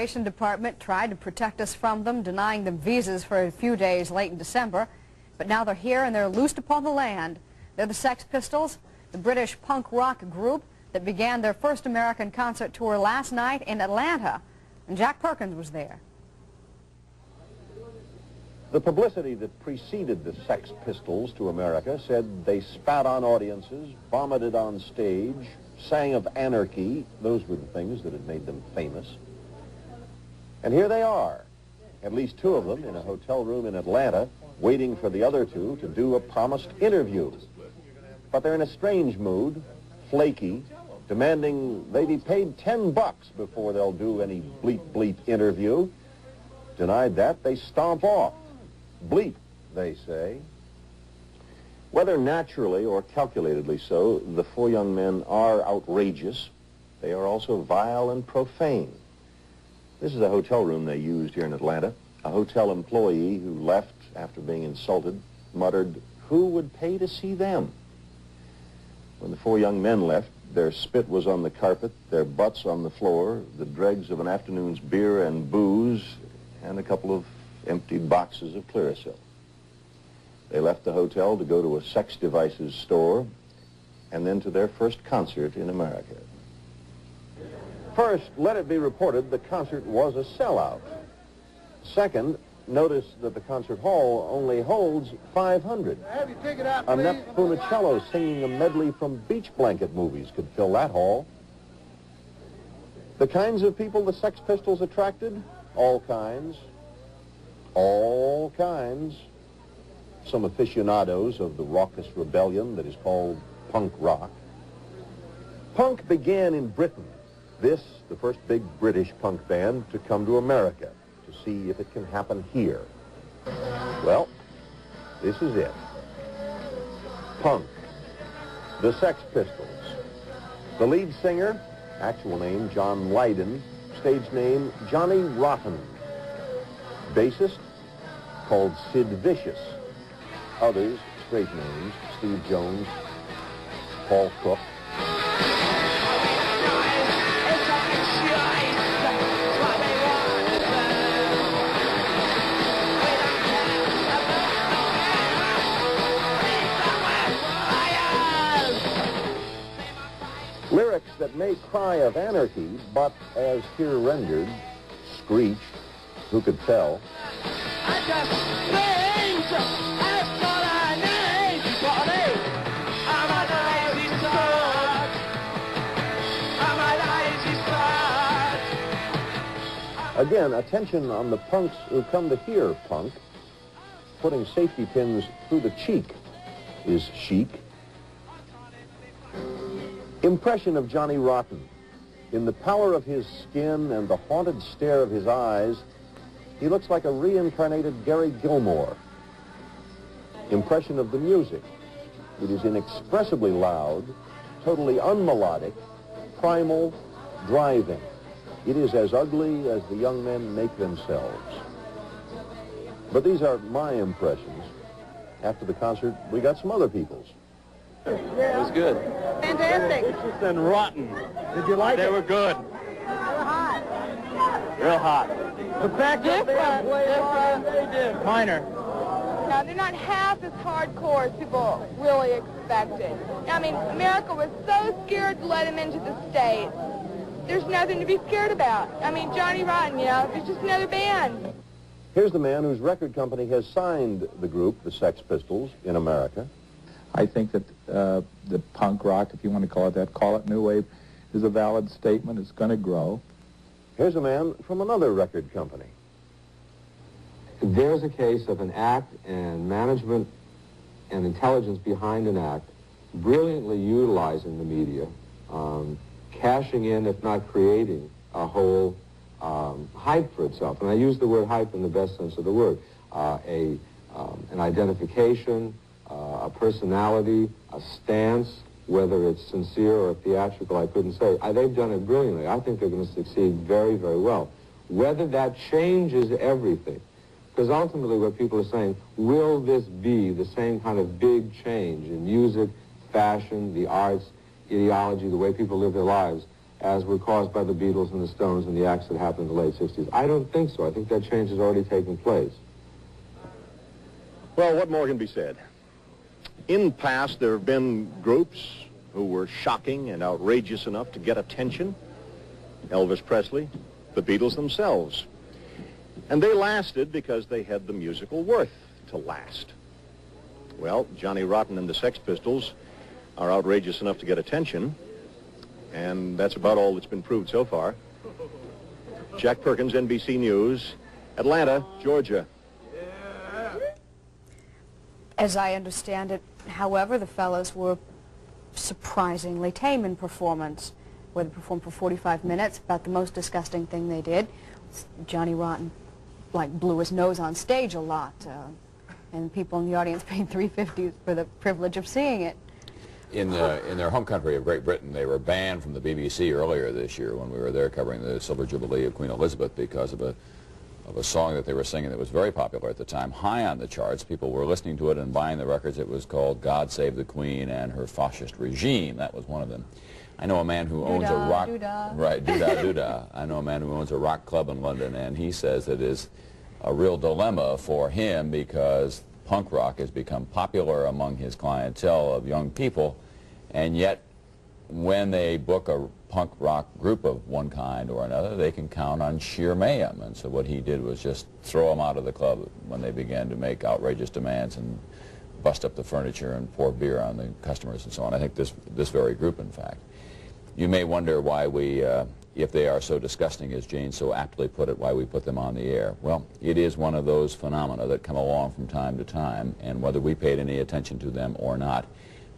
Immigration Department tried to protect us from them, denying them visas for a few days late in December. But now they're here and they're loosed upon the land. They're the Sex Pistols, the British punk rock group that began their first American concert tour last night in Atlanta. And Jack Perkins was there. The publicity that preceded the Sex Pistols to America said they spat on audiences, vomited on stage, sang of anarchy. Those were the things that had made them famous. And here they are, at least two of them in a hotel room in Atlanta, waiting for the other two to do a promised interview. But they're in a strange mood, flaky, demanding they be paid $10 before they'll do any bleep-bleep interview. Denied that, they stomp off. Bleep, they say. Whether naturally or calculatedly so, the four young men are outrageous. They are also vile and profane. This is a hotel room they used here in Atlanta. A hotel employee who left after being insulted muttered, "Who would pay to see them?" When the four young men left, their spit was on the carpet, their butts on the floor, the dregs of an afternoon's beer and booze, and a couple of emptied boxes of Clearasil. They left the hotel to go to a sex devices store and then to their first concert in America. First, let it be reported the concert was a sellout. Second, notice that the concert hall only holds 500. Have your ticket out, A please. Neff Funicello singing a medley from Beach Blanket movies could fill that hall. The kinds of people the Sex Pistols attracted? All kinds. All kinds. Some aficionados of the raucous rebellion that is called punk rock. Punk began in Britain. This, the first big British punk band to come to America to see if it can happen here. Well, this is it. Punk. The Sex Pistols. The lead singer, actual name John Lydon, stage name Johnny Rotten. Bassist, called Sid Vicious. Others, straight names, Steve Jones, Paul Cook. Lyrics that may cry of anarchy, but as here rendered, screech, who could tell? I just think that's all I need, buddy. I'm a lazy sod. I'm a lazy sod. Again, attention on the punks who come to hear punk. Putting safety pins through the cheek is chic. Impression of Johnny Rotten. In the pallor of his skin and the haunted stare of his eyes, he looks like a reincarnated Gary Gilmore. Impression of the music. It is inexpressibly loud, totally unmelodic, primal, driving. It is as ugly as the young men make themselves. But these are my impressions. After the concert, we got some other people's. It was good. Fantastic. And rotten. Did you like They it? were good. Real hot. The fact that they have way more than they did. Minor. No, they're not half as hardcore as people really expected. I mean, America was so scared to let him into the States. There's nothing to be scared about. I mean, Johnny Rotten, you know, it's just another band. Here's the man whose record company has signed the group, the Sex Pistols, in America. I think that the punk rock, if you want to call it that, call it new wave, is a valid statement. It's going to grow. Here's a man from another record company. There's a case of an act and management and intelligence behind an act brilliantly utilizing the media, cashing in, if not creating, a whole hype for itself. And I use the word hype in the best sense of the word. An identification, a personality, a stance, whether it's sincere or theatrical, I couldn't say. They've done it brilliantly. I think they're going to succeed very, very well. Whether that changes everything, because ultimately what people are saying, will this be the same kind of big change in music, fashion, the arts, ideology, the way people live their lives, as were caused by the Beatles and the Stones and the acts that happened in the late 60s? I don't think so. I think that change has already taken place. Well, what more can be said? In the past, there have been groups who were shocking and outrageous enough to get attention. Elvis Presley, the Beatles themselves. And they lasted because they had the musical worth to last. Well, Johnny Rotten and the Sex Pistols are outrageous enough to get attention, and that's about all that's been proved so far. Jack Perkins, NBC News, Atlanta, Georgia. As I understand it, however, the fellows were surprisingly tame in performance, where they performed for 45 minutes. About the most disgusting thing they did. Johnny Rotten, like, blew his nose on stage a lot, and people in the audience paid $3.50 for the privilege of seeing it. In their home country of Great Britain, they were banned from the BBC earlier this year when we were there covering the Silver Jubilee of Queen Elizabeth because of a song that they were singing that was very popular at the time, high on the charts. People were listening to it and buying the records. It was called God Save the Queen and Her Fascist Regime. That was one of them. I know a man who owns a rock... Right, doo-dah, doo-dah. I know a man who owns a rock club in London, and he says it is a real dilemma for him because punk rock has become popular among his clientele of young people, and yet when they book a punk rock group of one kind or another, they can count on sheer mayhem. And so what he did was just throw them out of the club when they began to make outrageous demands and bust up the furniture and pour beer on the customers and so on. I think this very group, in fact. You may wonder why we, if they are so disgusting, as Jane so aptly put it, why we put them on the air. Well, it is one of those phenomena that come along from time to time, and whether we paid any attention to them or not,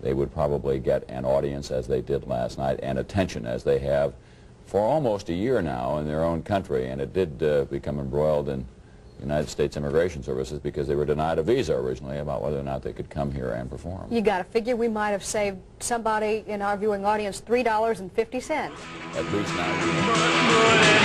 they would probably get an audience as they did last night, and attention as they have for almost a year now in their own country. And it did become embroiled in United States Immigration Services because they were denied a visa originally about whether or not they could come here and perform. You got to figure we might have saved somebody in our viewing audience $3.50. At least now.